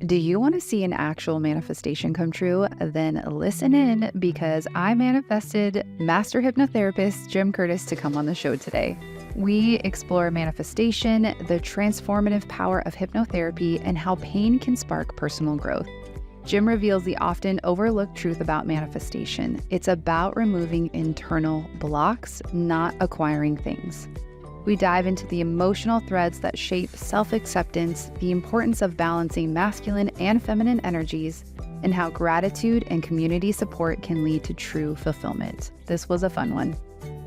Do you want to see an actual manifestation come true? Then listen in because I manifested master hypnotherapist Jim Curtis to come on the show today. We explore manifestation, the transformative power of hypnotherapy, and how pain can spark personal growth. Jim reveals the often overlooked truth about manifestation. It's about removing internal blocks, not acquiring things. We dive into the emotional threads that shape self-acceptance, the importance of balancing masculine and feminine energies, and how gratitude and community support can lead to true fulfillment. This was a fun one.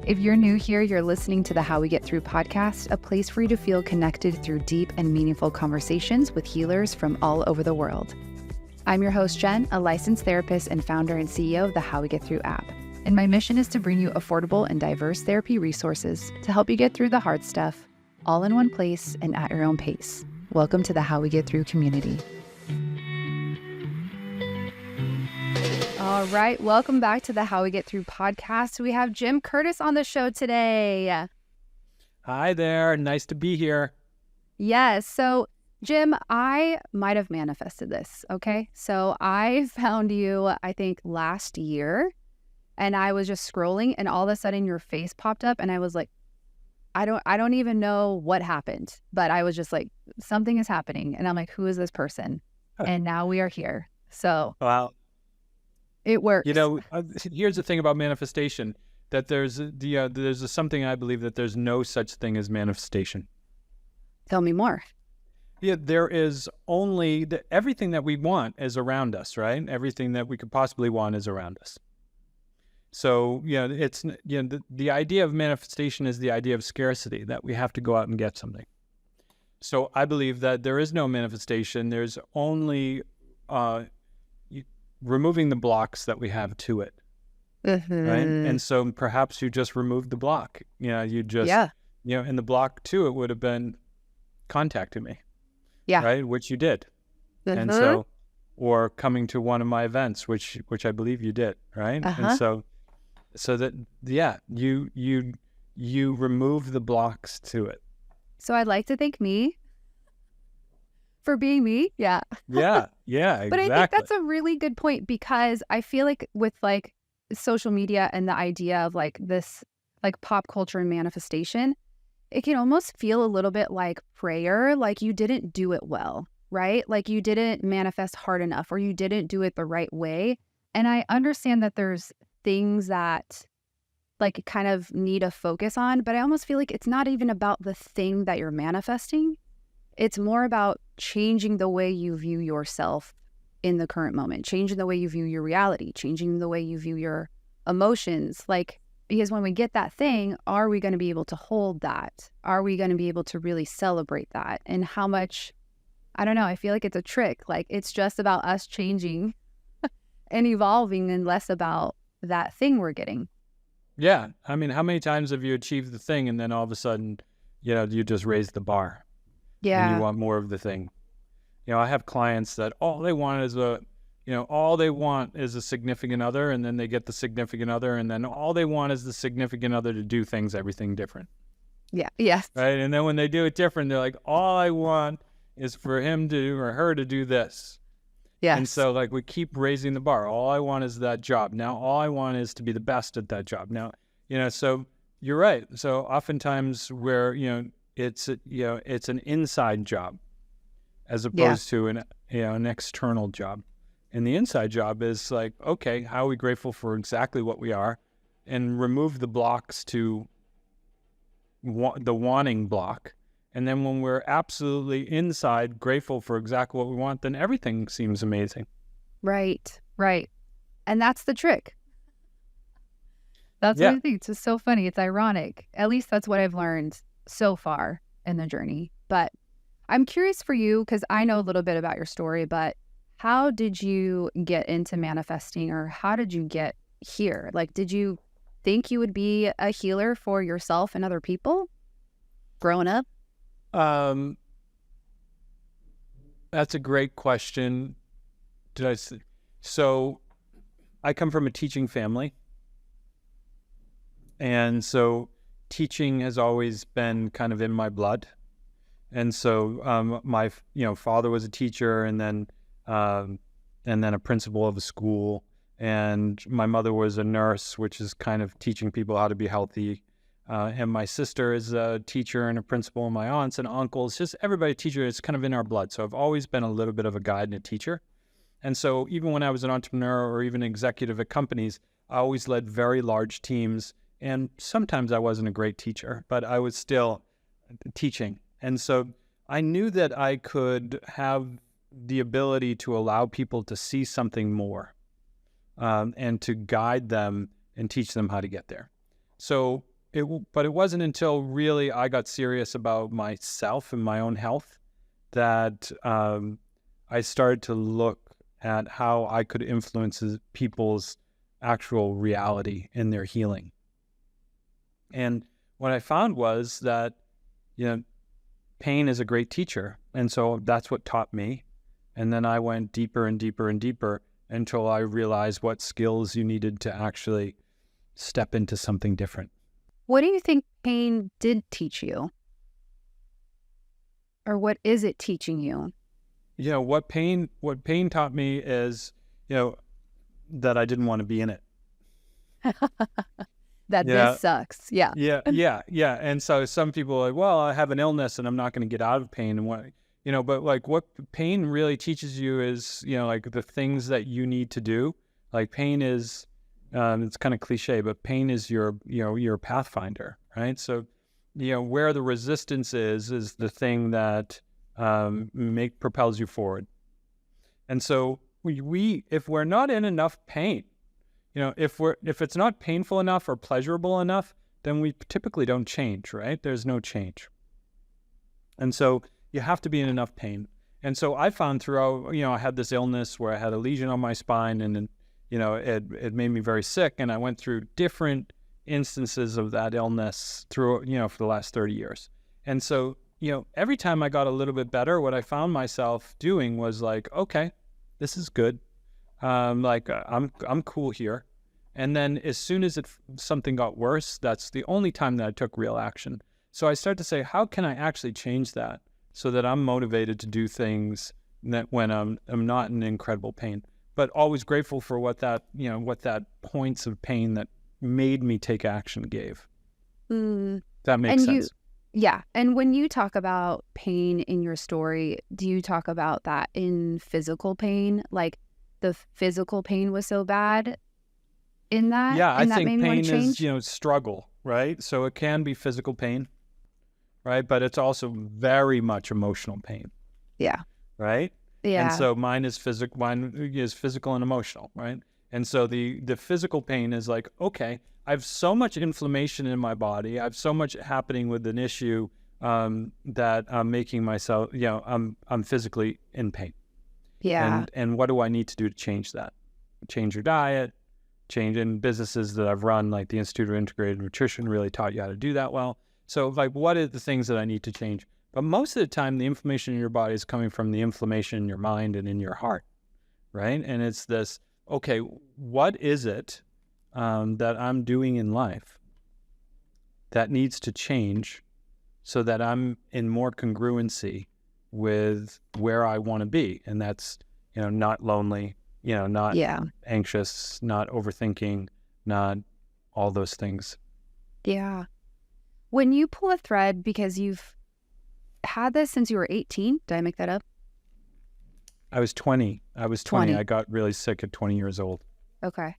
If you're new here, you're listening to the How We Get Through podcast, a place for you to feel connected through deep and meaningful conversations with healers from all over the world. I'm your host, Jen, a licensed therapist and founder and CEO of the How We Get Through app. And my mission is to bring you affordable and diverse therapy resources to help you get through the hard stuff, all in one place and at your own pace. Welcome to the How We Get Through community. All right, welcome back to the How We Get Through podcast. We have Jim Curtis on the show today. Hi there, nice to be here. Yes, so Jim, I might have manifested this, okay? So I found you, I think, last year. And I was just scrolling and all of a sudden your face popped up and I was like, I don't even know what happened, but I was just like, something is happening. And I'm like, who is this person? And now we are here. So wow, it works. You know, here's the thing about manifestation, that there's something I believe that there's no such thing as manifestation. Tell me more. Yeah, there is only everything that we want is around us, right? Everything that we could possibly want is around us. So, it's, the idea of manifestation is the idea of scarcity, that we have to go out and get something. So I believe that there is no manifestation. There's only removing the blocks that we have to it. Mm-hmm. Right. And so perhaps you just removed the block. And the block to it would have been contacting me. Yeah. Right. Which you did. Mm-hmm. And so, or coming to one of my events, which I believe you did. Right. Uh-huh. And so that, you remove the blocks to it. So I'd like to thank me for being me. Yeah. Yeah. Exactly. But I think that's a really good point, because I feel like with like social media and the idea of like this, like pop culture and manifestation, it can almost feel a little bit like prayer, like you didn't do it well, right? Like you didn't manifest hard enough, or you didn't do it the right way. And I understand that there's things that like kind of need a focus on, but I almost feel like it's not even about the thing that you're manifesting. It's more about changing the way you view yourself in the current moment, changing the way you view your reality, changing the way you view your emotions. Like, because when we get that thing, are we going to be able to hold that? Are we going to be able to really celebrate that? And how much, I don't know, I feel like it's a trick. Like it's just about us changing and evolving and less about that thing we're getting. Yeah. I mean, how many times have you achieved the thing and then all of a sudden, you just raise the bar? Yeah. And you want more of the thing. I have clients that all they want is a significant other, and then they get the significant other, and then all they want is the significant other to do everything different. Yeah. Yes. Right. And then when they do it different, they're like, all I want is for him to or her to do this. Yes. And so like we keep raising the bar. All I want is that job. Now all I want is to be the best at that job. Now, so you're right. So oftentimes where, it's an inside job as opposed to an external job. And the inside job is like, okay, how are we grateful for exactly what we are, and remove the blocks to the wanting block. And then when we're absolutely inside grateful for exactly what we want, then everything seems amazing. Right. And that's the trick. That's what I think. It's just so funny. It's ironic. At least that's what I've learned so far in the journey. But I'm curious for you, because I know a little bit about your story, but how did you get into manifesting, or how did you get here? Like, did you think you would be a healer for yourself and other people growing up? That's a great question. So I come from a teaching family. And so teaching has always been kind of in my blood. And so my father was a teacher, and then and then a principal of a school. And my mother was a nurse, which is kind of teaching people how to be healthy. And my sister is a teacher and a principal, and my aunts and uncles, just everybody teacher. It's kind of in our blood. So I've always been a little bit of a guide and a teacher. And so even when I was an entrepreneur or even executive at companies, I always led very large teams. And sometimes I wasn't a great teacher, but I was still teaching. And so I knew that I could have the ability to allow people to see something more, and to guide them and teach them how to get there. So, but it wasn't until really I got serious about myself and my own health that I started to look at how I could influence people's actual reality in their healing. And what I found was that, pain is a great teacher. And so that's what taught me. And then I went deeper and deeper and deeper until I realized what skills you needed to actually step into something different. What do you think pain did teach you? Or what is it teaching you? What pain taught me is, that I didn't want to be in it. This sucks. Yeah. Yeah. And so some people are like, well, I have an illness and I'm not going to get out of pain. And but like what pain really teaches you is, like the things that you need to do. Like pain is, it's kind of cliche, but pain is your pathfinder, right? So, where the resistance is the thing that propels you forward. And so if we're not in enough pain, if it's not painful enough or pleasurable enough, then we typically don't change, right? There's no change. And so you have to be in enough pain. And so I found throughout, I had this illness where I had a lesion on my spine, and it made me very sick. And I went through different instances of that illness through, for the last 30 years. And so, every time I got a little bit better, what I found myself doing was like, okay, this is good. I'm cool here. And then as soon as something got worse, that's the only time that I took real action. So I started to say, how can I actually change that so that I'm motivated to do things that when I'm not in incredible pain, but always grateful for what that points of pain that made me take action gave. That makes sense. Yeah. And when you talk about pain in your story, do you talk about that in physical pain? Like the physical pain was so bad in that? Yeah, and I think pain is, struggle, right? So it can be physical pain, right? But it's also very much emotional pain. Yeah. Right? Yeah. And so mine is physical and emotional, right? And so the physical pain is like, okay, I have so much inflammation in my body. I have so much happening with an issue that I'm making myself, I'm physically in pain. Yeah. And what do I need to do to change that? Change your diet, change in businesses that I've run, like the Institute of Integrated Nutrition really taught you how to do that well. So like, what are the things that I need to change? But most of the time, the inflammation in your body is coming from the inflammation in your mind and in your heart, right? And it's this, okay, what is it that I'm doing in life that needs to change so that I'm in more congruency with where I want to be? And that's, not lonely, not anxious, not overthinking, not all those things. Yeah. When you pull a thread, because you've had this since you were 18, did I make that up? I was 20. I got really sick at 20 years old. Okay.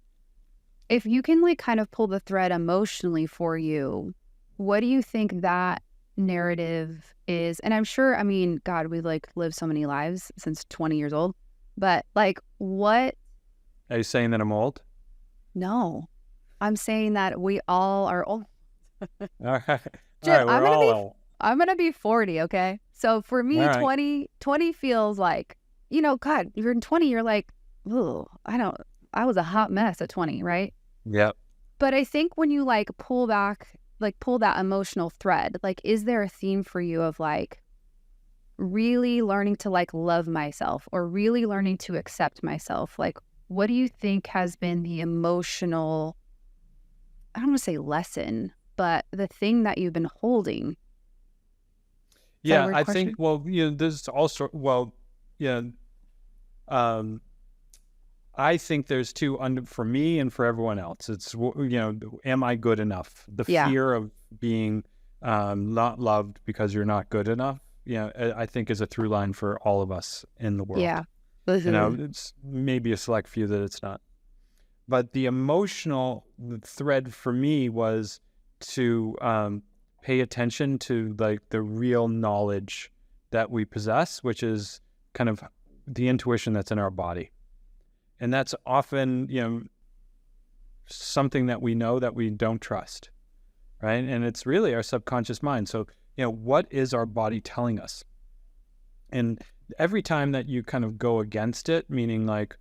If you can like kind of pull the thread emotionally for you, what do you think that narrative is? And I'm sure, God, we've like lived so many lives since 20 years old, but like what? Are you saying that I'm old? No, I'm saying that we all are old. All right. Jim, we're all old. I'm going to be 40. Okay. So for me, All right. 20 feels like, God, you're in 20, you're like, oh, I was a hot mess at 20. Right. Yep. But I think when you like pull that emotional thread, like, is there a theme for you of like really learning to like love myself or really learning to accept myself? Like, what do you think has been the emotional, I don't want to say lesson, but the thing that you've been holding? Yeah, I think, there's also, I think there's two for me and for everyone else. It's, am I good enough? The fear of being not loved because you're not good enough, I think is a through line for all of us in the world. Yeah. It's maybe a select few that it's not. But the emotional thread for me was to pay attention to like the real knowledge that we possess, which is kind of the intuition that's in our body. And that's often, something that we know that we don't trust, right? And it's really our subconscious mind. So, what is our body telling us? And every time that you kind of go against it, meaning like,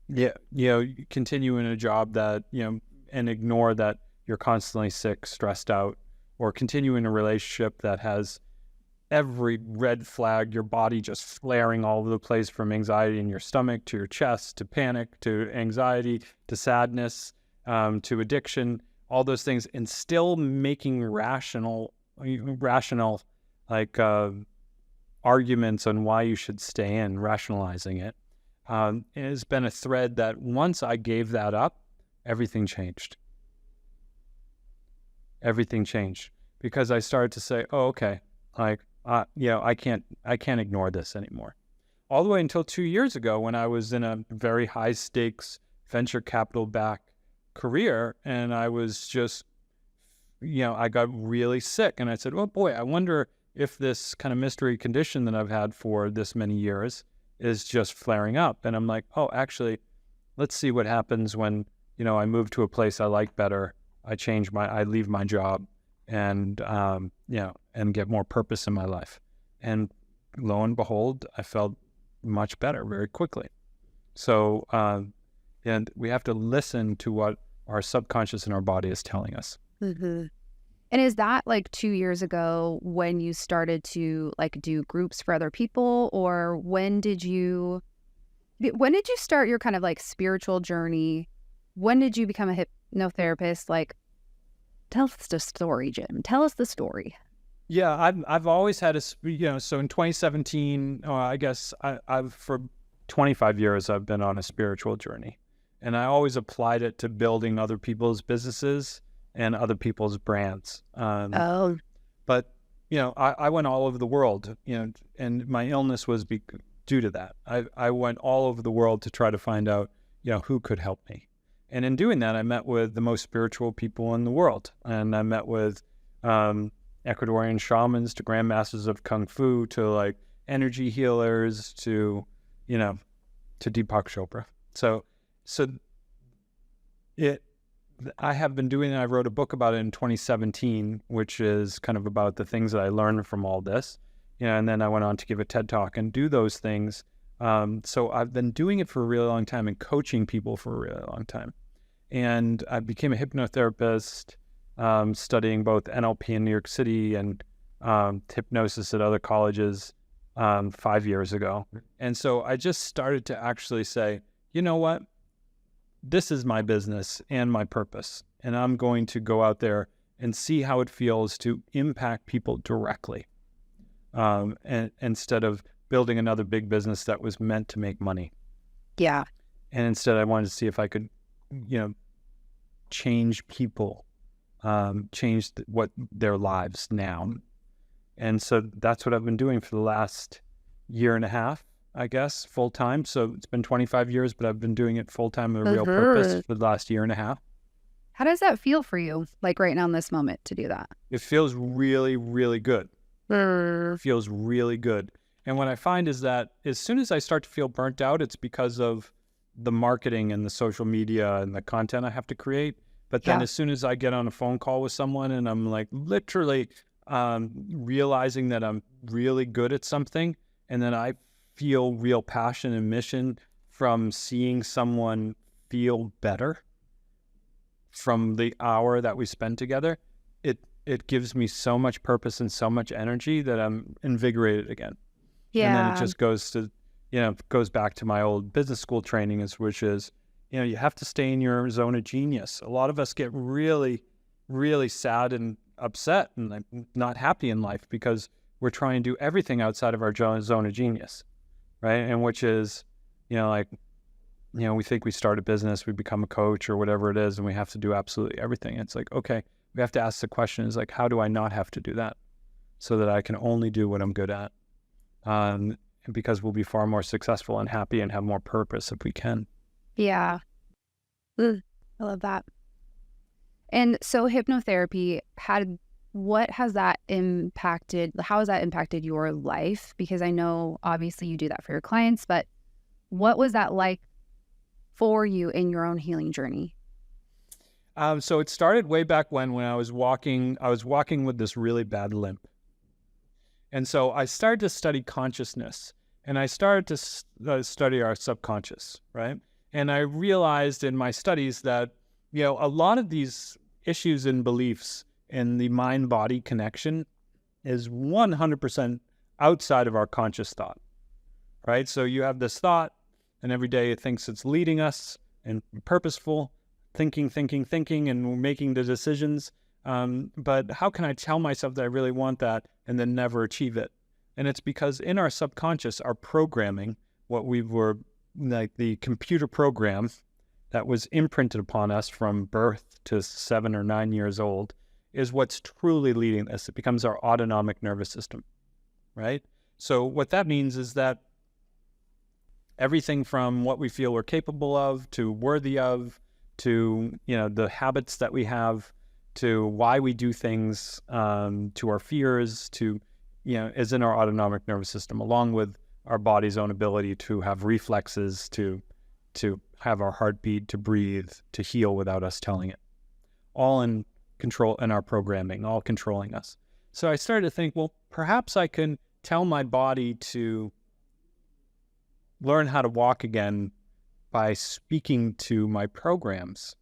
you continue in a job that, and ignore that you're constantly sick, stressed out, or continue in a relationship that has every red flag, your body just flaring all over the place, from anxiety in your stomach to your chest to panic to anxiety to sadness to addiction, all those things, and still making rational like arguments on why you should stay in, rationalizing it. It has been a thread that once I gave that up, everything changed. Everything changed because I started to say, oh, okay, like, I can't ignore this anymore. All the way until 2 years ago when I was in a very high stakes venture capital backed career, and I was just, I got really sick, and I said, oh boy, I wonder if this kind of mystery condition that I've had for this many years is just flaring up. And I'm like, oh, actually, let's see what happens when, I move to a place I like better. I leave my job and, and get more purpose in my life. And lo and behold, I felt much better very quickly. So, and we have to listen to what our subconscious and our body is telling us. Mm-hmm. And is that like 2 years ago when you started to like do groups for other people, or when did you start your kind of like spiritual journey? When did you become a hypnotherapist? Like, tell us the story, Jim. Tell us the story. Yeah, I've always had so in 2017, I guess I've for 25 years, I've been on a spiritual journey, and I always applied it to building other people's businesses and other people's brands. But, I went all over the world, and my illness was due to that. I went all over the world to try to find out, who could help me. And in doing that, I met with the most spiritual people in the world. And I met with Ecuadorian shamans to grandmasters of Kung Fu to like energy healers to Deepak Chopra. So I have been doing it. I wrote a book about it in 2017, which is kind of about the things that I learned from all this, and then I went on to give a TED Talk and do those things. So I've been doing it for a really long time and coaching people for a really long time. And I became a hypnotherapist, studying both NLP in New York City and hypnosis at other colleges 5 years ago. And so I just started to actually say, you know what? This is my business and my purpose. And I'm going to go out there and see how it feels to impact people directly. And instead of building another big business that was meant to make money. Yeah. And instead I wanted to see if I could, change people, change what their lives now. And so that's what I've been doing for the last year and a half, I guess, full time. So it's been 25 years, but I've been doing it full time with a real purpose for the last year and a half. How does that feel for you, like right now in this moment, to do that? It feels really, really good. It feels really good. And what I find is that as soon as I start to feel burnt out, it's because of the marketing and the social media and the content I have to create. But then as soon as I get on a phone call with someone and I'm like literally realizing that I'm really good at something, and then I feel real passion and mission from seeing someone feel better from the hour that we spend together, it gives me so much purpose and so much energy that I'm invigorated again. Yeah. And then it just goes to, goes back to my old business school training, which is, you have to stay in your zone of genius. A lot of us get really, really sad and upset and not happy in life because we're trying to do everything outside of our zone of genius, right? And which is, like, we think we start a business, we become a coach or whatever it is, and we have to do absolutely everything. It's like, okay, we have to ask the question is like, how do I not have to do that so that I can only do what I'm good at? Because we'll be far more successful and happy and have more purpose if we can. Yeah. I love that. And so hypnotherapy, how has that impacted your life? Because I know obviously you do that for your clients, but what was that like for you in your own healing journey? So it started way back when I was walking with this really bad limp. And so I started to study consciousness, and I started to study our subconscious, right? And I realized in my studies that, a lot of these issues and beliefs in the mind-body connection is 100% outside of our conscious thought, right? So you have this thought, and every day it thinks it's leading us and purposeful, thinking, and we're making the decisions. But how can I tell myself that I really want that and then never achieve it? And it's because in our subconscious, our programming, what we were like the computer program that was imprinted upon us from birth to 7 or 9 years old, is what's truly leading this. It becomes our autonomic nervous system, right? So what that means is that everything from what we feel we're capable of to worthy of to, the habits that we have to why we do things, to our fears, to, is in our autonomic nervous system, along with our body's own ability to have reflexes, to have our heartbeat, to breathe, to heal without us telling it. All in control in our programming, all controlling us. So I started to think, well, perhaps I can tell my body to learn how to walk again by speaking to my programs.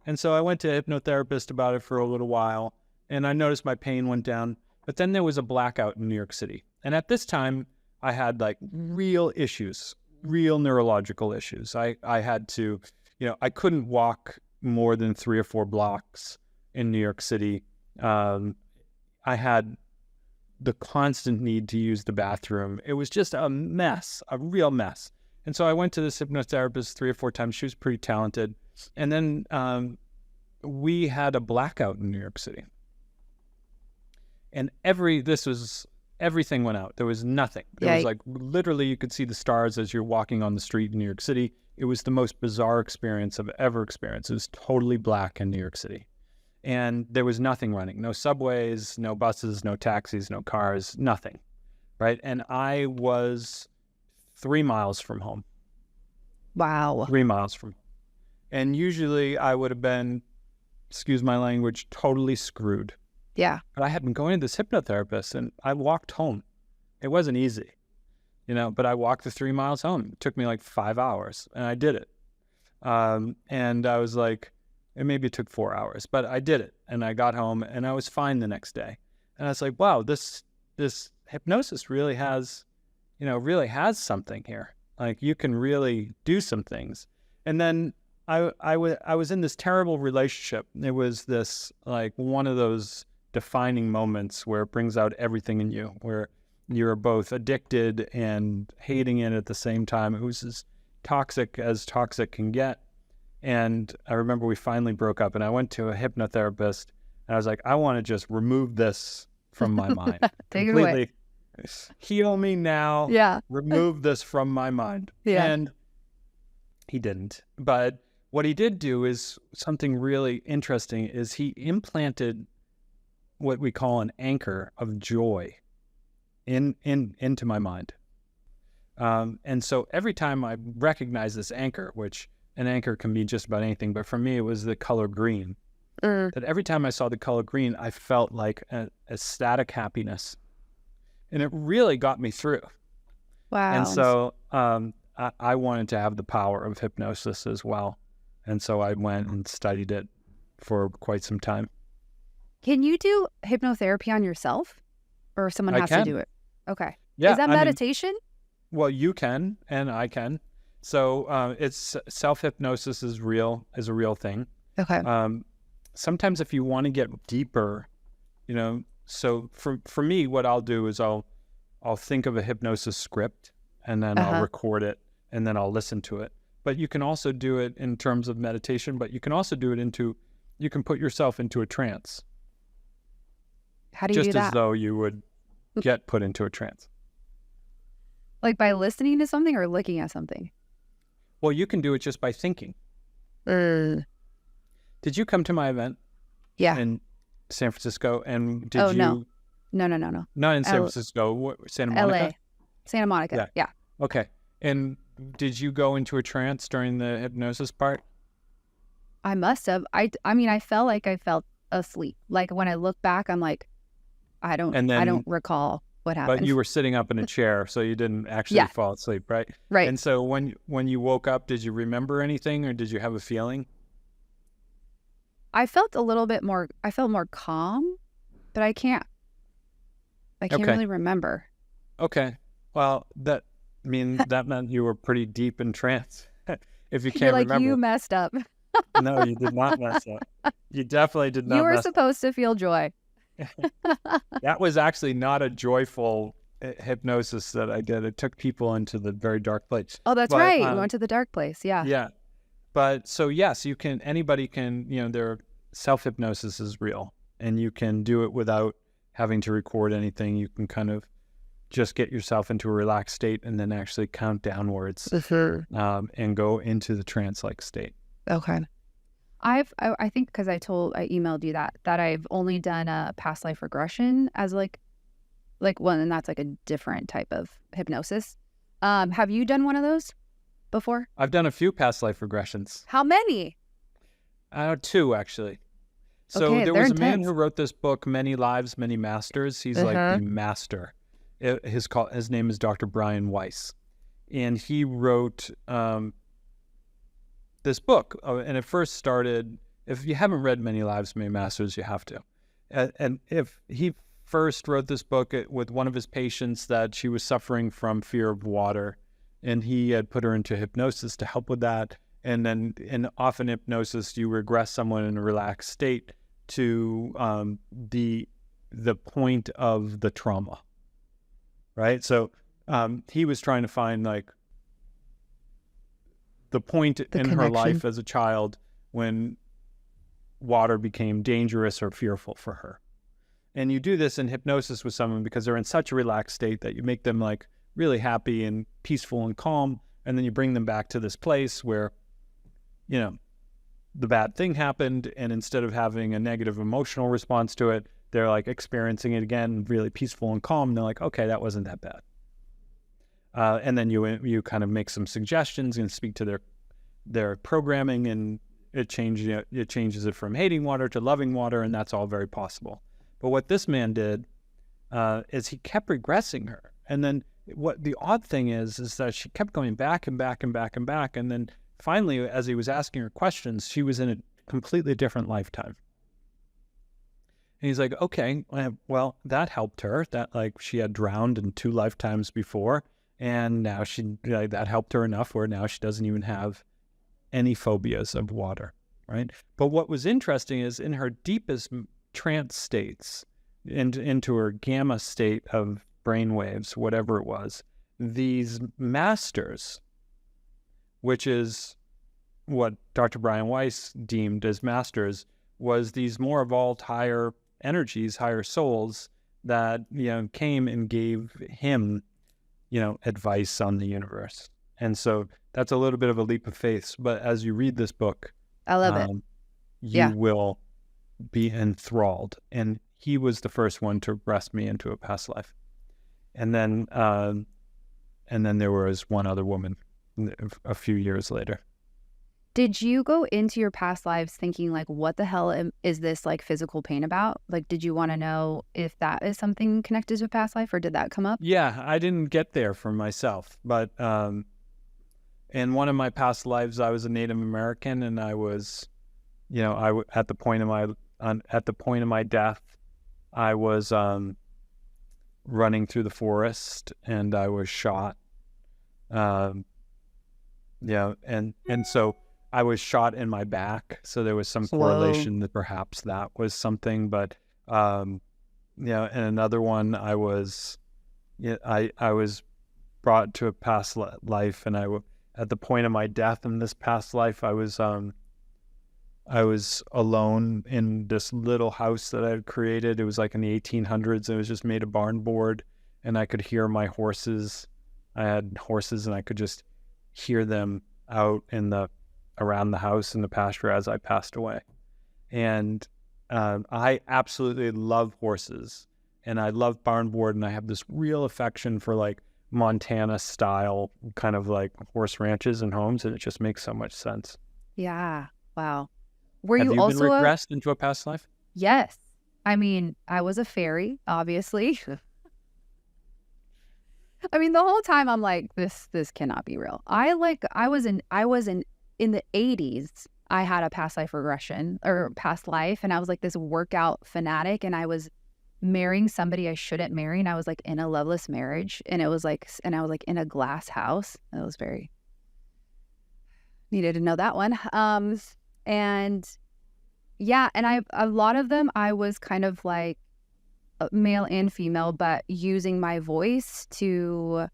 And so I went to a hypnotherapist about it for a little while, and I noticed my pain went down. But then there was a blackout in New York City. And at this time, I had like real issues, real neurological issues. I had to, I couldn't walk more than 3 or 4 blocks in New York City. I had the constant need to use the bathroom. It was just a mess, a real mess. And so I went to this hypnotherapist 3 or 4 times. She was pretty talented. And then we had a blackout in New York City. And everything went out. There was nothing. There was like literally you could see the stars as you're walking on the street in New York City. It was the most bizarre experience I've ever experienced. It was totally black in New York City. And there was nothing running. No subways, no buses, no taxis, no cars, nothing. Right? And I was 3 miles from home. Wow. 3 miles from home. And usually I would have been, excuse my language, totally screwed. Yeah. But I had been going to this hypnotherapist, and I walked home. It wasn't easy, but I walked the 3 miles home. It took me like 5 hours, and I did it. And I was like, maybe it took 4 hours, but I did it. And I got home, and I was fine the next day. And I was like, wow, this hypnosis really has something here. Like, you can really do some things. And then I was in this terrible relationship. It was this, like, one of those defining moments where it brings out everything in you, where you're both addicted and hating it at the same time. It was as toxic can get. And I remember we finally broke up, and I went to a hypnotherapist, and I was like, I want to just remove this from my mind. Take Completely it away. Heal me now. Yeah. Remove this from my mind. Yeah. And he didn't. But what he did do is something really interesting, is he implanted what we call an anchor of joy into my mind. And so every time I recognize this anchor, which an anchor can be just about anything, but for me, it was the color green. That every time I saw the color green, I felt like a ecstatic happiness. And it really got me through. Wow. And so I wanted to have the power of hypnosis as well. And so I went and studied it for quite some time. Can you do hypnotherapy on yourself, or someone has to do it? Okay. Yeah. Is that meditation? Well, you can, and I can. So it's self-hypnosis is a real thing. Okay. Sometimes if you want to get deeper, So for me, what I'll do is I'll think of a hypnosis script, and then I'll record it, and then I'll listen to it. But you can also do it in terms of meditation, but you can also do it you can put yourself into a trance. How do you do that? Just as though you would get put into a trance. Like by listening to something or looking at something? Well, you can do it just by thinking. Did you come to my event? Yeah. In San Francisco, and did you? No. Not in San Francisco. Santa Monica. LA. Santa Monica. Yeah. Okay. And did you go into a trance during the hypnosis part? I must have. I mean, I felt like I felt asleep. Like when I look back, I'm like, I don't recall what happened. But you were sitting up in a chair, so you didn't actually fall asleep, right? Right. And so when you woke up, did you remember anything, or did you have a feeling? I felt a little bit more. I felt more calm, but I can't really remember. Okay. Well, that meant you were pretty deep in trance. If you can't You're like, remember. You messed up. No, you did not mess up. You definitely did not. You were supposed to feel joy. That was actually not a joyful hypnosis that I did. It took people into the very dark place. Oh, that's right. You went to the dark place. Yeah. Yeah. But so yes, anybody can, their self-hypnosis is real, and you can do it without having to record anything. You can kind of just get yourself into a relaxed state and then actually count downwards and go into the trance-like state. Okay. I think because I emailed you that I've only done a past life regression as like one, and that's like a different type of hypnosis. Have you done one of those before? I've done a few past life regressions. How many? 2 actually. So there was a man who wrote this book, Many Lives, Many Masters. He's like the master. His name is Dr. Brian Weiss, and he wrote this book, and it first started. If you haven't read Many Lives, Many Masters, you have to. And if he first wrote this book with one of his patients that she was suffering from fear of water, and he had put her into hypnosis to help with that. And then often hypnosis, you regress someone in a relaxed state to the point of the trauma, right? So he was trying to find like the point in her life as a child when water became dangerous or fearful for her. And you do this in hypnosis with someone because they're in such a relaxed state that you make them like really happy and peaceful and calm, and then you bring them back to this place where the bad thing happened, and instead of having a negative emotional response to it, they're like experiencing it again, really peaceful and calm. And they're like, okay, that wasn't that bad. And then you kind of make some suggestions and speak to their programming, and it changes it from hating water to loving water, and that's all very possible. But what this man did is he kept regressing her, and then what the odd thing is that she kept going back and back and back and back, and then finally, as he was asking her questions, she was in a completely different lifetime. And he's like, okay, well, that helped her. That like she had drowned in 2 lifetimes before, and now that helped her enough where now she doesn't even have any phobias of water, right? But what was interesting is in her deepest trance states, into her gamma state of brainwaves, whatever it was, these masters, which is what Dr. Brian Weiss deemed as masters, was these more evolved higher energies, higher souls that, came and gave him, advice on the universe. And so that's a little bit of a leap of faith. But as you read this book, I love it. You will be enthralled. And he was the first one to regress me into a past life. And then there was one other woman a few years later. Did you go into your past lives thinking like, what the hell is this like physical pain about? Like, did you want to know if that is something connected to a past life, or did that come up? Yeah, I didn't get there for myself, but in one of my past lives, I was a Native American, and I was, at the point of my death, I was running through the forest, and I was shot. And so I was shot in my back, so there was some correlation that perhaps that was something. But and another one, I was brought to a past life, and at the point of my death in this past life, I was alone in this little house that I had created. It was like in the 1800s. It was just made of barn board, and I could hear my horses. I had horses, and I could just hear them out around the house in the pasture as I passed away. And I absolutely love horses, and I love barn board, and I have this real affection for like Montana style kind of like horse ranches and homes, and it just makes so much sense. Yeah. Wow. Were Have you you been also regressed into a past life? Yes. I mean, I was a fairy, obviously. I mean, the whole time I'm like, this cannot be real. I was in the 80s. I had a past life regression or past life, and I was like this workout fanatic, and I was marrying somebody I shouldn't marry, and I was like in a loveless marriage, and I was like in a glass house. It was very needed to know that one. And yeah, and a lot of them I was kind of like male and female, but using my voice to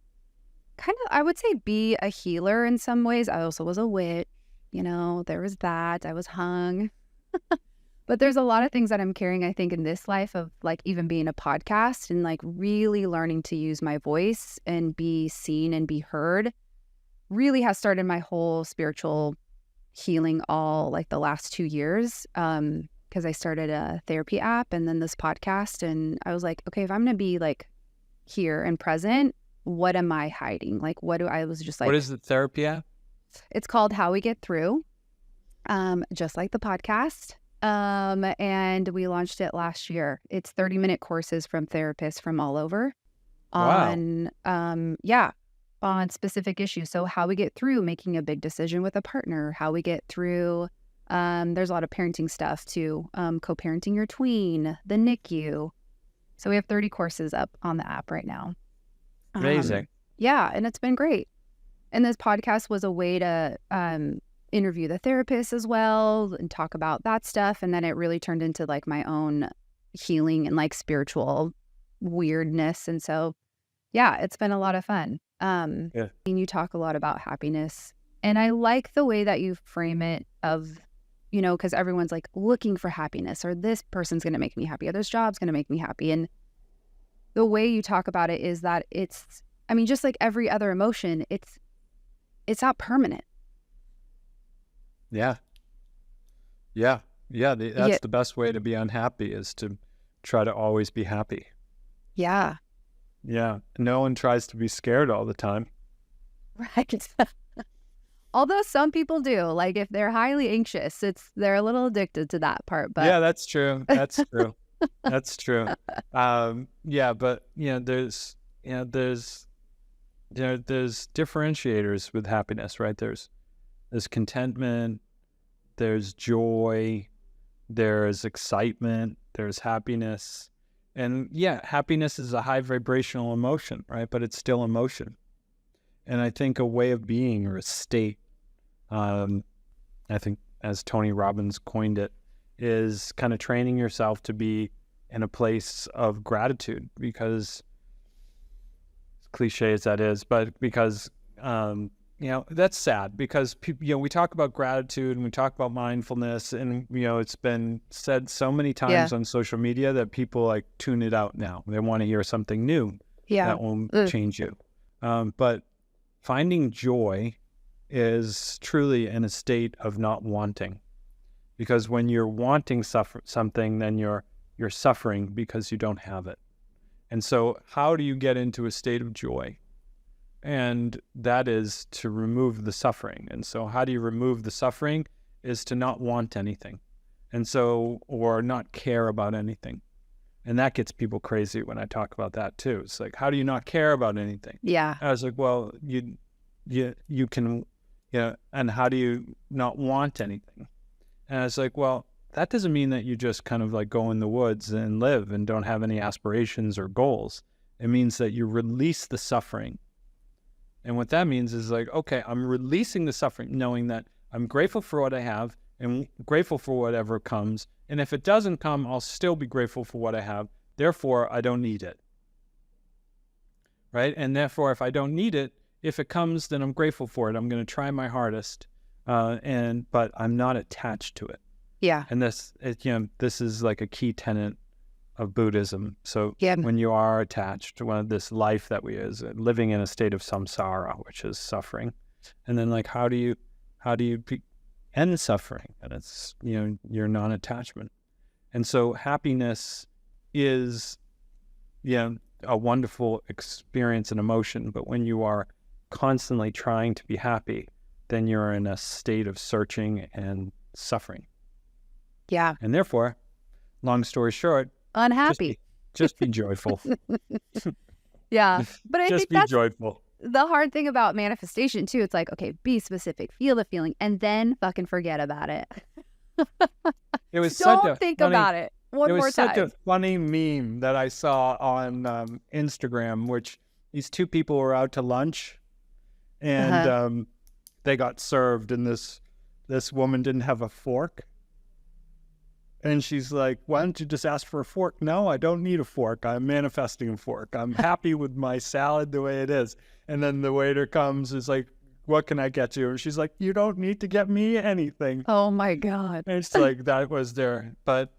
kind of, I would say, be a healer in some ways. I also was a witch, there was that. I was hung. But there's a lot of things that I'm carrying, I think, in this life of like even being a podcast and like really learning to use my voice and be seen and be heard really has started my whole spiritual healing all like the last 2 years. Because I started a therapy app and then this podcast, and I was like, okay, if I'm going to be like here and present, what am I hiding? Like, I was just like, what is the therapy app? It's called How We Get Through, just like the podcast. And we launched it last year. It's 30-minute courses from therapists from all over on, on specific issues. So how we get through making a big decision with a partner, how we get through, there's a lot of parenting stuff too, co-parenting your tween, the NICU. So we have 30 courses up on the app right now. Amazing. Yeah. And it's been great. And this podcast was a way to, interview the therapist as well and talk about that stuff. And then it really turned into like my own healing and like spiritual weirdness. And so, yeah, it's been a lot of fun. And you talk a lot about happiness, and I like the way that you frame it of, because everyone's like looking for happiness, or this person's going to make me happy, or this job's going to make me happy. And the way you talk about it is that it's, I mean, just like every other emotion, it's not permanent. Yeah. That's the best way to be unhappy, is to try to always be happy. Yeah. Yeah. No one tries to be scared all the time. Right. Although some people do, like if they're highly anxious, they're a little addicted to that part. But yeah, that's true. That's true. That's true. But there's differentiators with happiness, right? There's contentment, there's joy, there's excitement, there's happiness. And yeah, happiness is a high vibrational emotion, right? But it's still emotion. And I think a way of being, or a state, I think as Tony Robbins coined it, is kind of training yourself to be in a place of gratitude, because, as cliche as that is, but because, that's sad, because people, we talk about gratitude and we talk about mindfulness, and, it's been said so many times on social media that people like tune it out now. They want to hear something new that will change you. But finding joy is truly in a state of not wanting, because when you're wanting something, then you're suffering because you don't have it. And so how do you get into a state of joy? And that is to remove the suffering. And so how do you remove the suffering? Is to not want anything. And so, or not care about anything. And that gets people crazy when I talk about that too. It's like, how do you not care about anything? Yeah. I was like, well, you can, and how do you not want anything? And I was like, well, that doesn't mean that you just kind of like go in the woods and live and don't have any aspirations or goals. It means that you release the suffering. And what that means is like, okay, I'm releasing the suffering, knowing that I'm grateful for what I have and grateful for whatever comes. And if it doesn't come, I'll still be grateful for what I have. Therefore, I don't need it. Right? And therefore, if I don't need it, if it comes, then I'm grateful for it. I'm going to try my hardest, but I'm not attached to it. Yeah. And this is like a key tenet of Buddhism. So Yeah. when you are attached to this life that we is living in a state of samsara, which is suffering, and then like how do you end suffering? And it's your non-attachment. And so happiness is a wonderful experience and emotion, but when you are constantly trying to be happy, then you're in a state of searching and suffering. Yeah. And therefore, long story short, Unhappy. Just be joyful. Yeah. But I just think be that's joyful. the hard thing about manifestation too. It's like, okay, be specific, feel the feeling, and then fucking forget about it. It was Don't think about it one more time. It was such a funny meme that I saw on Instagram, which these two people were out to lunch, and they got served, and this woman didn't have a fork. And she's like, why don't you just ask for a fork? No, I don't need a fork. I'm manifesting a fork. I'm happy with my salad the way it is. And then the waiter comes, is like, what can I get you? And she's like, you don't need to get me anything. Oh my God. And it's like, that was there. But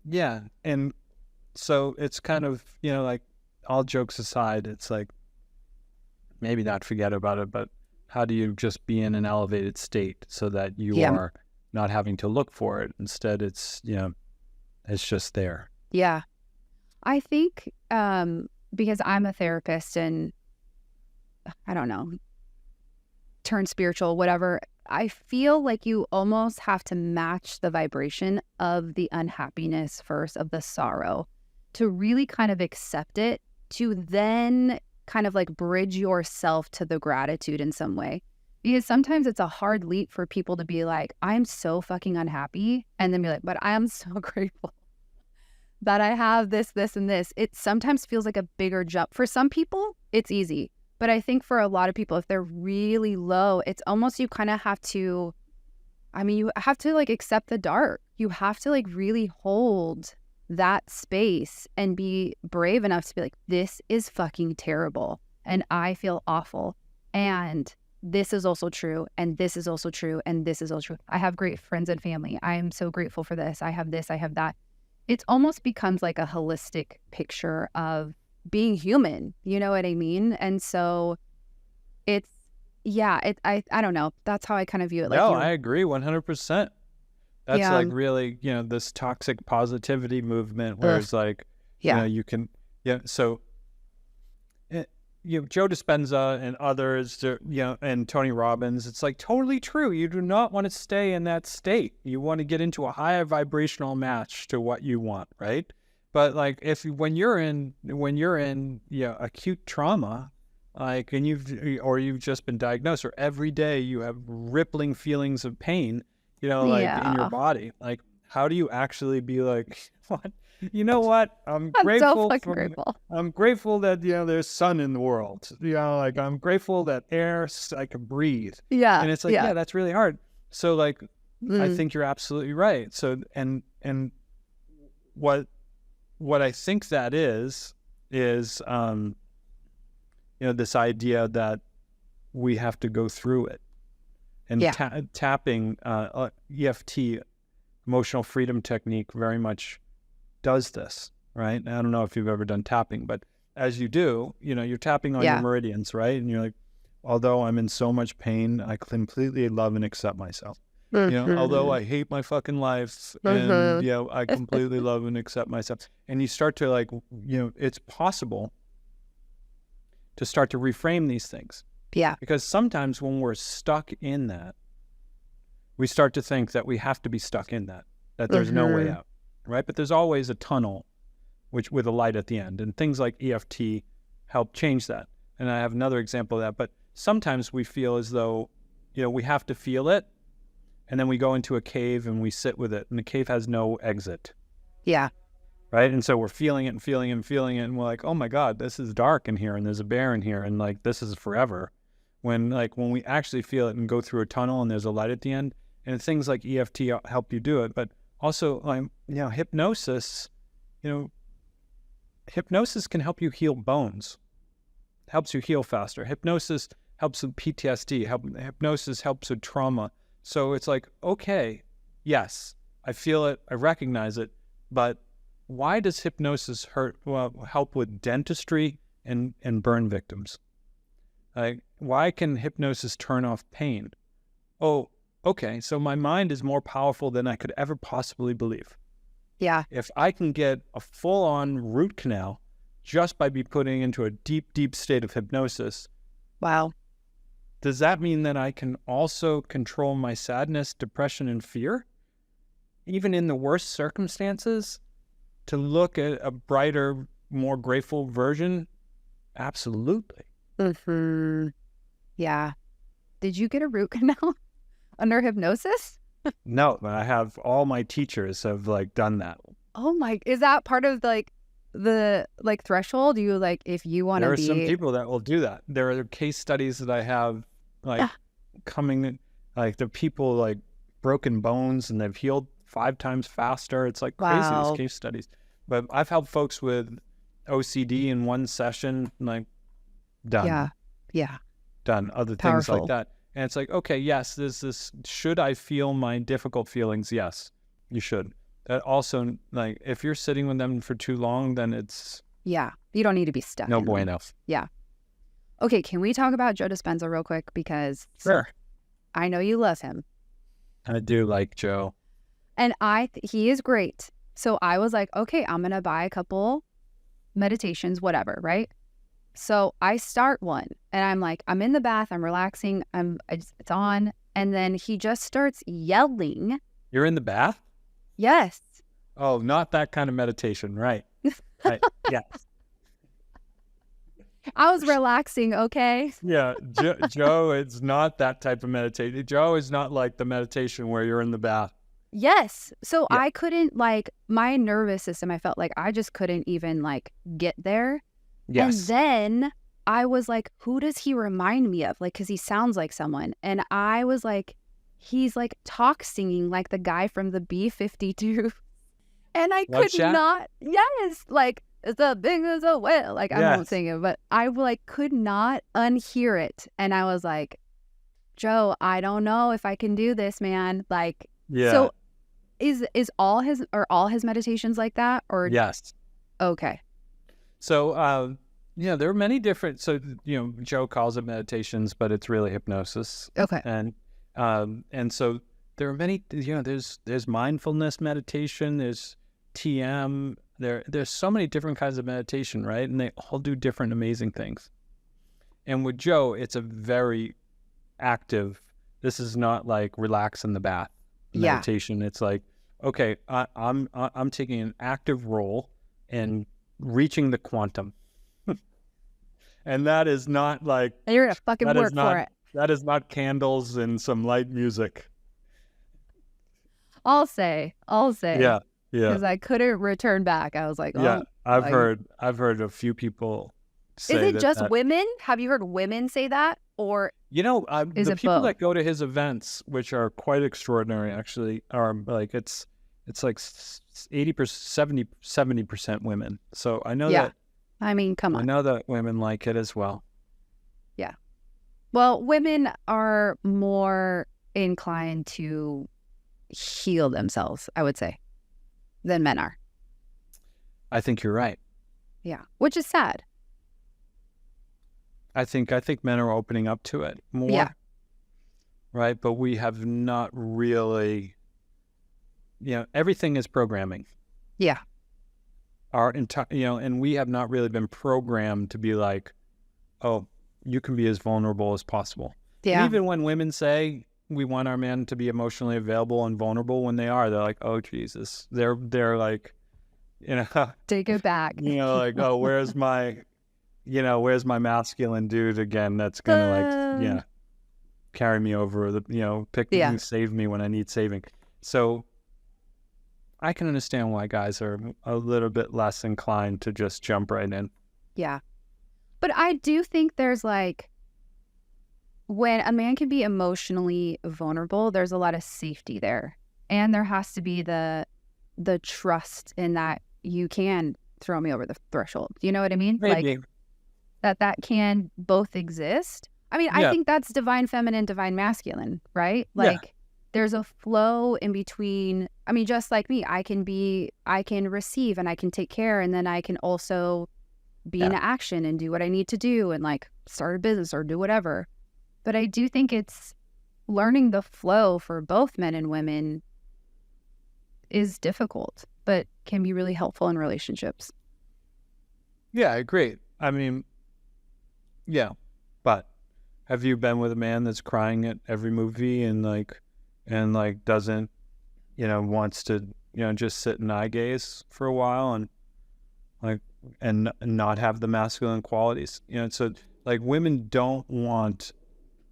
yeah. And so it's kind of, like all jokes aside, it's like, maybe not forget about it, but how do you just be in an elevated state so that you are not having to look for it? Instead, it's, it's just there. Yeah. I think because I'm a therapist and I don't know, turn spiritual, whatever, I feel like you almost have to match the vibration of the unhappiness first, of the sorrow, to really kind of accept it, to then kind of like bridge yourself to the gratitude in some way. Because sometimes it's a hard leap for people to be like, I'm so fucking unhappy. And then be like, but I am so grateful that I have this, this, and this. It sometimes feels like a bigger jump. For some people, it's easy. But I think for a lot of people, if they're really low, it's almost you kind of have to, you have to like accept the dark. You have to like really hold that space and be brave enough to be like, this is fucking terrible. And I feel awful. And this is also true, and this is also true, and this is also true. I have great friends and family. I am so grateful for this. I have this, I have that. It almost becomes like a holistic picture of being human. You know what I mean? And so it's, I don't know. That's how I kind of view it. Like, no, I agree 100%. That's like really, this toxic positivity movement where it's like, you can, so Joe Dispenza and others, and Tony Robbins, it's like totally true. You do not want to stay in that state. You want to get into a higher vibrational match to what you want, right? But like when you're in acute trauma, like, and you've just been diagnosed, or every day you have rippling feelings of pain, in your body, like, how do you actually be like, what? You know what? I'm grateful. So fucking grateful. I'm grateful that, there's sun in the world. Like, I'm grateful that I can breathe. Yeah. And it's like, that's really hard. So like, I think you're absolutely right. So, and what I think that is, this idea that we have to go through it. And tapping, EFT, emotional freedom technique, very much does this, right? I don't know if you've ever done tapping, but as you do, you're tapping on your meridians, right? And you're like, although I'm in so much pain, I completely love and accept myself. Although I hate my fucking life, and I completely love and accept myself. And you start to like, it's possible to start to reframe these things. Yeah. Because sometimes when we're stuck in that, we start to think that we have to be stuck in that there's no way out. Right? But there's always a tunnel with a light at the end. And things like EFT help change that. And I have another example of that. But sometimes we feel as though, we have to feel it. And then we go into a cave and we sit with it. And the cave has no exit. Yeah. Right? And so we're feeling it and feeling it and feeling it. And we're like, oh my God, this is dark in here. And there's a bear in here. And like, this is forever. When we actually feel it and go through a tunnel and there's a light at the end. And things like EFT help you do it. But also, hypnosis, hypnosis can help you heal bones, helps you heal faster. Hypnosis helps with PTSD. Hypnosis helps with trauma. So it's like, okay, yes, I feel it, I recognize it, but why does hypnosis help with dentistry and burn victims? Like, why can hypnosis turn off pain? Oh, okay, so my mind is more powerful than I could ever possibly believe. Yeah. If I can get a full-on root canal just by be putting into a deep, deep state of hypnosis, Wow. does that mean that I can also control my sadness, depression, and fear? Even in the worst circumstances, to look at a brighter, more grateful version? Absolutely. Mm-hmm. Yeah. Did you get a root canal under hypnosis? No, but I have all my teachers have like done that. Oh my, is that part of like the like threshold? You like, if you want There to are be... some people that will do that. There are case studies that I have like coming, like the people like broken bones and they've healed 5 times faster. It's like crazy, Wow. these case studies. But I've helped folks with OCD in one session, like done. Yeah. Yeah. Done. Other things like that. And it's like, okay, yes, this, should I feel my difficult feelings? Yes, you should. That also, like, if you're sitting with them for too long, then it's... Yeah. You don't need to be stuck. No in them. bueno. Yeah. Okay. Can we talk about Joe Dispenza real quick? Because Sure. I know you love him. I do like Joe. And he is great. So I was like, okay, I'm going to buy a couple meditations, whatever, right? So I start one and I'm like, I'm in the bath, I'm relaxing, it's on. And then he just starts yelling. You're in the bath? Yes. Oh, not that kind of meditation, right? Right. Yeah. I was relaxing, okay? Yeah. Joe is not that type of meditation. Joe is not like the meditation where you're in the bath. Yes. So Yeah. I couldn't like, my nervous system, I felt like I just couldn't even like get there. Yes. And then I was like, who does he remind me of? Like, because he sounds like someone. And I was like, he's like talk singing like the guy from the B-52. And I could not. Yes. Like, it's a big as a whale. Like, I won't sing it, but I like could not unhear it. And I was like, Joe, I don't know if I can do this, man. Like, Yeah. So is all his meditations like that? Or Yes. Okay. So, yeah, there are many different, so, Joe calls it meditations, but it's really hypnosis. Okay. And so there are many, there's mindfulness meditation, there's TM, there's so many different kinds of meditation, right? And they all do different amazing things. And with Joe, it's a very active, this is not like relax in the bath meditation. It's like, okay, I'm taking an active role in reaching the quantum. And that is not like... And you're going to fucking work for it. That is not candles and some light music. I'll say. Yeah. Because I couldn't return back. I was like, oh. Yeah, I've heard a few people say that. Is it just women? Have you heard women say that? Or the people that go to his events, which are quite extraordinary, actually, are like, it's like 80%, 70% women. So I know that. I mean, come on. I know that women like it as well. Yeah. Well, women are more inclined to heal themselves, I would say, than men are. I think you're right. Yeah. Which is sad. I think men are opening up to it more. Yeah. Right. But we have not really, everything is programming. Yeah. Our entire, and we have not really been programmed to be like, oh, you can be as vulnerable as possible. Yeah. And even when women say we want our men to be emotionally available and vulnerable, when they're like, oh Jesus, they're like, take it back. Like, oh, where's my masculine dude again? That's gonna carry me over the, save me when I need saving. So I can understand why guys are a little bit less inclined to just jump right in. Yeah. But I do think there's like, when a man can be emotionally vulnerable, there's a lot of safety there. And there has to be the trust in that you can throw me over the threshold. Do you know what I mean? Maybe. Like that can both exist. I mean, I think that's divine feminine, divine masculine, right? Like there's a flow in between. I mean, just like me, I can receive and I can take care, and then I can also be in action and do what I need to do and like start a business or do whatever. But I do think it's learning the flow for both men and women is difficult, but can be really helpful in relationships. Yeah, I agree. I mean, yeah, but have you been with a man that's crying at every movie and doesn't, wants to, just sit and eye gaze for a while and not have the masculine qualities? So like women don't want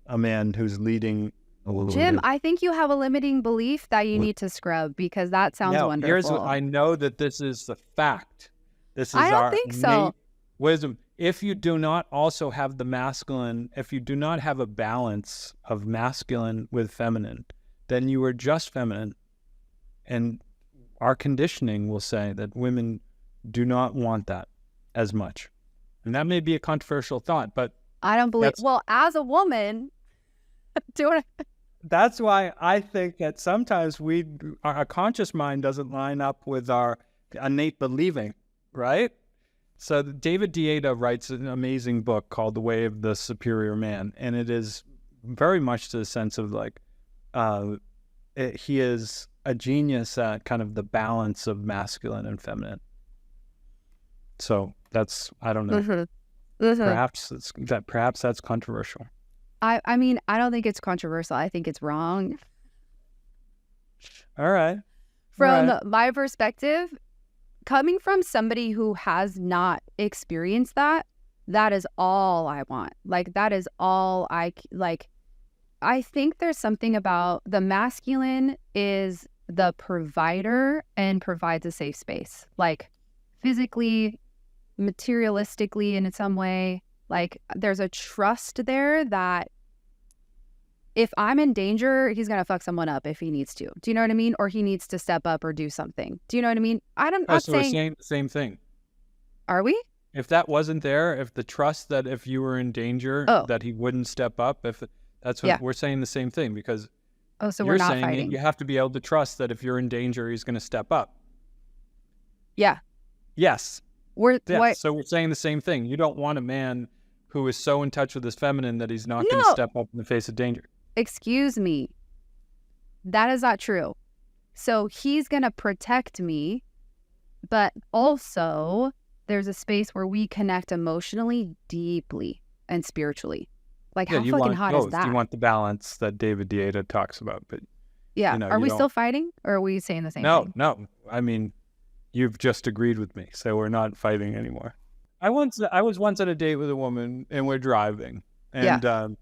a man who's leading a little Jim, bit. I think you have a limiting belief that you need to scrub, because that sounds wonderful. Here's what I know, that this is the fact. This is I don't our think so. Wisdom. If you do not also have the masculine, if you do not have a balance of masculine with feminine, then you are just feminine. And our conditioning will say that women do not want that as much. And that may be a controversial thought, but I don't believe, well, as a woman, that's why I think that sometimes our conscious mind doesn't line up with our innate believing, right? So David Deida writes an amazing book called The Way of the Superior Man, and it is very much to the sense of like, he is a genius at kind of the balance of masculine and feminine. So that's, I don't know, perhaps that's controversial. I mean, I don't think it's controversial. I think it's wrong. All right. From my perspective, coming from somebody who has not experienced that is all I want. Like, that is all I think there's something about the masculine is the provider and provides a safe space, like physically, materialistically, in some way. Like, there's a trust there that if I'm in danger, he's going to fuck someone up if he needs to. Do you know what I mean? Or he needs to step up or do something. Do you know what I mean? We're saying the same thing. Are we? If that wasn't there, if the trust that if you were in danger, that he wouldn't step up, if that's what we're saying the same thing, because so we're not fighting. You have to be able to trust that if you're in danger, he's going to step up. Yeah. Yes. So we're saying the same thing. You don't want a man who is so in touch with his feminine that he's not going to step up in the face of danger. Excuse me. That is not true. So he's going to protect me, but also there's a space where we connect emotionally, deeply, and spiritually. Like, how fucking hot is that? You want the balance that David Deida talks about. But are we still fighting, or are we saying the same thing? No. I mean, you've just agreed with me, so we're not fighting anymore. I was once on a date with a woman, and we're driving, and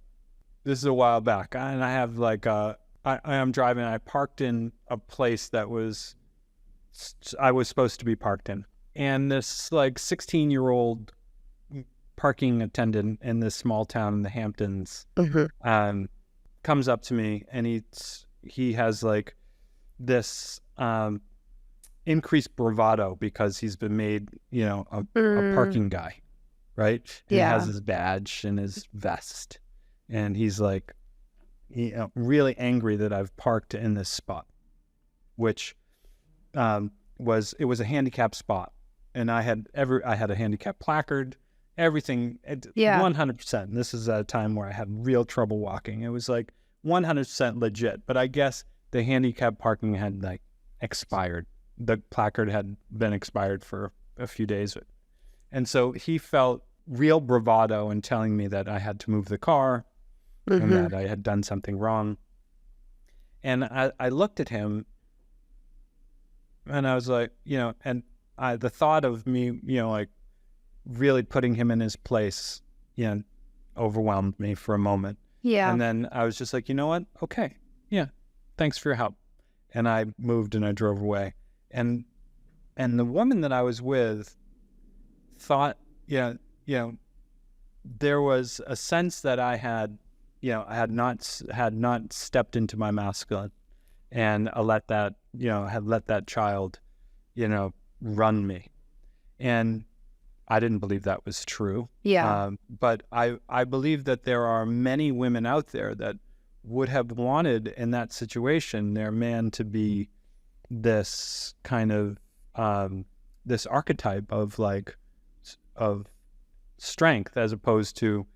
this is a while back, and I have I am driving. I parked in a place that I was supposed to be parked in, and this 16-year-old parking attendant in this small town in the Hamptons comes up to me, and he has this increased bravado because he's been made a parking guy, right? And he has his badge and his vest, and he's really angry that I've parked in this spot, which was a handicapped spot, and I had a handicap placard, everything, 100%. This is a time where I had real trouble walking. It was 100% legit, but I guess the handicap parking had expired. The placard had been expired for a few days, and so he felt real bravado in telling me that I had to move the car and that I had done something wrong. And I looked at him, and I was the thought of me, really putting him in his place, overwhelmed me for a moment. Yeah. And then I was just like, you know what? Okay. Yeah. Thanks for your help. And I moved and I drove away. And the woman that I was with thought, there was a sense that I had, I had not stepped into my masculine, and I let that child, run me. And I didn't believe that was true. Yeah. But I believe that there are many women out there that would have wanted in that situation their man to be this kind of this archetype of of strength, as opposed to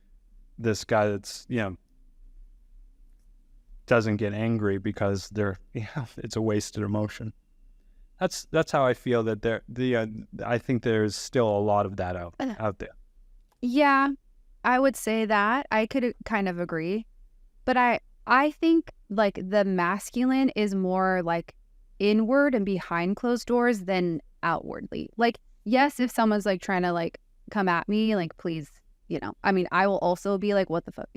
this guy that's doesn't get angry because it's a wasted emotion. That's how I feel that I think there's still a lot of that out there. Yeah, I would say that. I could kind of agree. But I think like the masculine is more like inward and behind closed doors than outwardly. Like, yes, if someone's like trying to like come at me, like, please, I mean, I will also be like, what the fuck,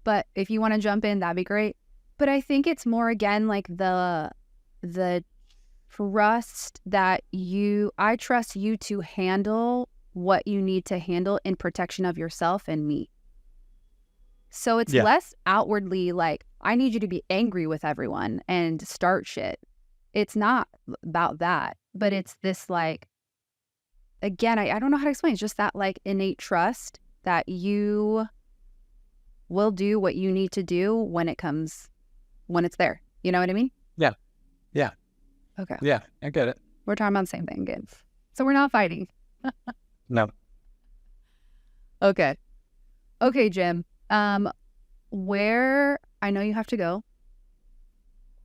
But if you want to jump in, that'd be great. But I think it's more, again, like the trust that I trust you to handle what you need to handle in protection of yourself and me. So it's less outwardly like, I need you to be angry with everyone and start shit. It's not about that, but it's this like, again, I don't know how to explain. It's just that like innate trust that you will do what you need to do when it's there. You know what I mean? Yeah. Yeah. Okay. Yeah, I get it. We're talking about the same thing, good. So we're not fighting. No. Okay. Okay, Jim. Where, I know you have to go.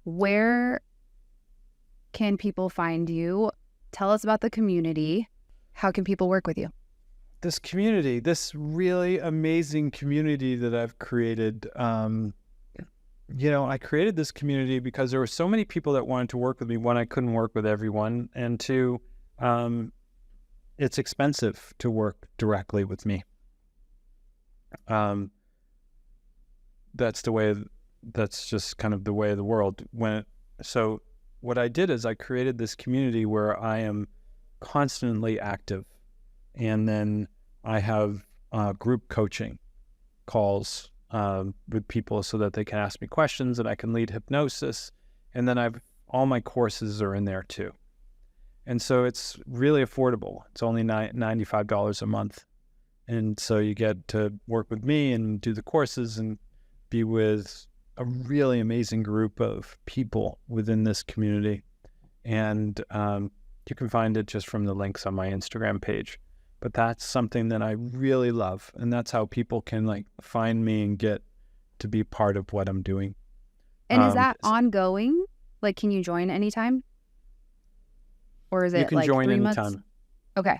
Where can people find you? Tell us about the community. How can people work with you? This community, this really amazing community that I've created, I created this community because there were so many people that wanted to work with me. One, I couldn't work with everyone. And two, it's expensive to work directly with me. That's just kind of the way of the world. So what I did is I created this community where I am constantly active. And then I have group coaching calls with people so that they can ask me questions and I can lead hypnosis. And then all my courses are in there too. And so it's really affordable. It's only $95 a month. And so you get to work with me and do the courses and be with a really amazing group of people within this community. And you can find it just from the links on my Instagram page. But that's something that I really love. And that's how people can like find me and get to be part of what I'm doing. And is that ongoing? Like, can you join anytime? Or is it like 3 months? You can join anytime. Okay.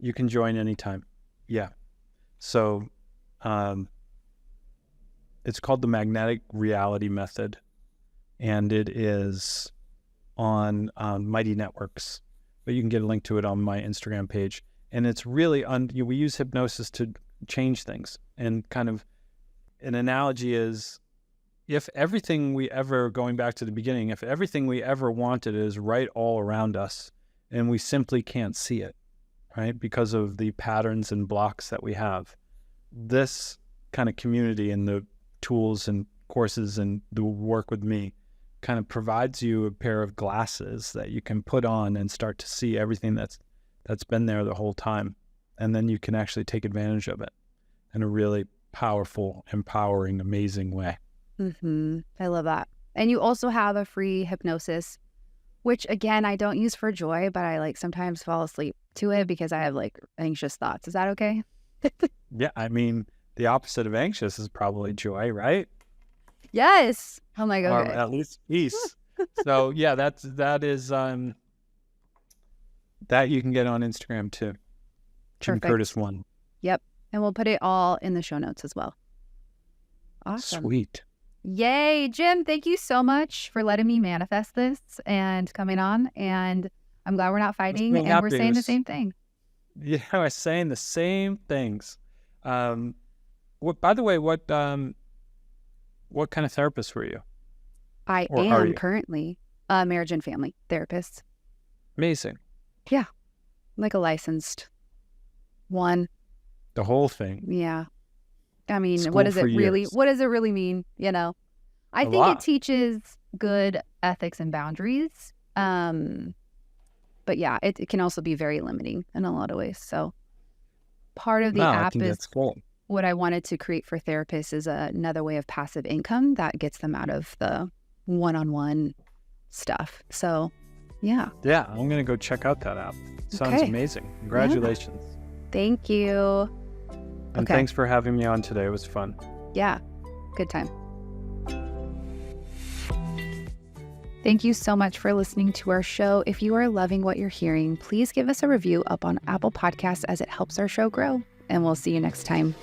You can join anytime. Yeah. So it's called the Magnetic Reality Method. And it is on Mighty Networks. But you can get a link to it on my Instagram page. And it's really, we use hypnosis to change things. And kind of an analogy is, if everything we ever, going back to the beginning, if everything we ever wanted is right all around us, and we simply can't see it, right, because of the patterns and blocks that we have, this kind of community and the tools and courses and the work with me kind of provides you a pair of glasses that you can put on and start to see everything that's been there the whole time. And then you can actually take advantage of it in a really powerful, empowering, amazing way. Mm-hmm. I love that. And you also have a free hypnosis, which again, I don't use for joy, but I like sometimes fall asleep to it because I have like anxious thoughts. Is that okay? Yeah. I mean, the opposite of anxious is probably joy, right? Yes. Oh my God. Or at least peace. So yeah, that is, that you can get on Instagram too. Jim Curtis 1. Yep. And we'll put it all in the show notes as well. Awesome. Sweet. Yay, Jim. Thank you so much for letting me manifest this and coming on. And I'm glad we're not fighting and we're saying the same thing. Yeah, we're saying the same things. By the way, what kind of therapist were you? I am currently a marriage and family therapist. Amazing. Yeah. Like a licensed one. The whole thing. Yeah. I mean, what does it really mean? I think it teaches good ethics and boundaries. But yeah, it can also be very limiting in a lot of ways. So part of the No, I app think is that's cool. what I wanted to create for therapists is another way of passive income that gets them out of the one-on-one stuff. So yeah. Yeah, I'm going to go check out that app. Sounds Okay. amazing. Congratulations. Thank you. And Okay. thanks for having me on today. It was fun. Yeah, good time. Thank you so much for listening to our show. If you are loving what you're hearing, please give us a review up on Apple Podcasts as it helps our show grow. And we'll see you next time.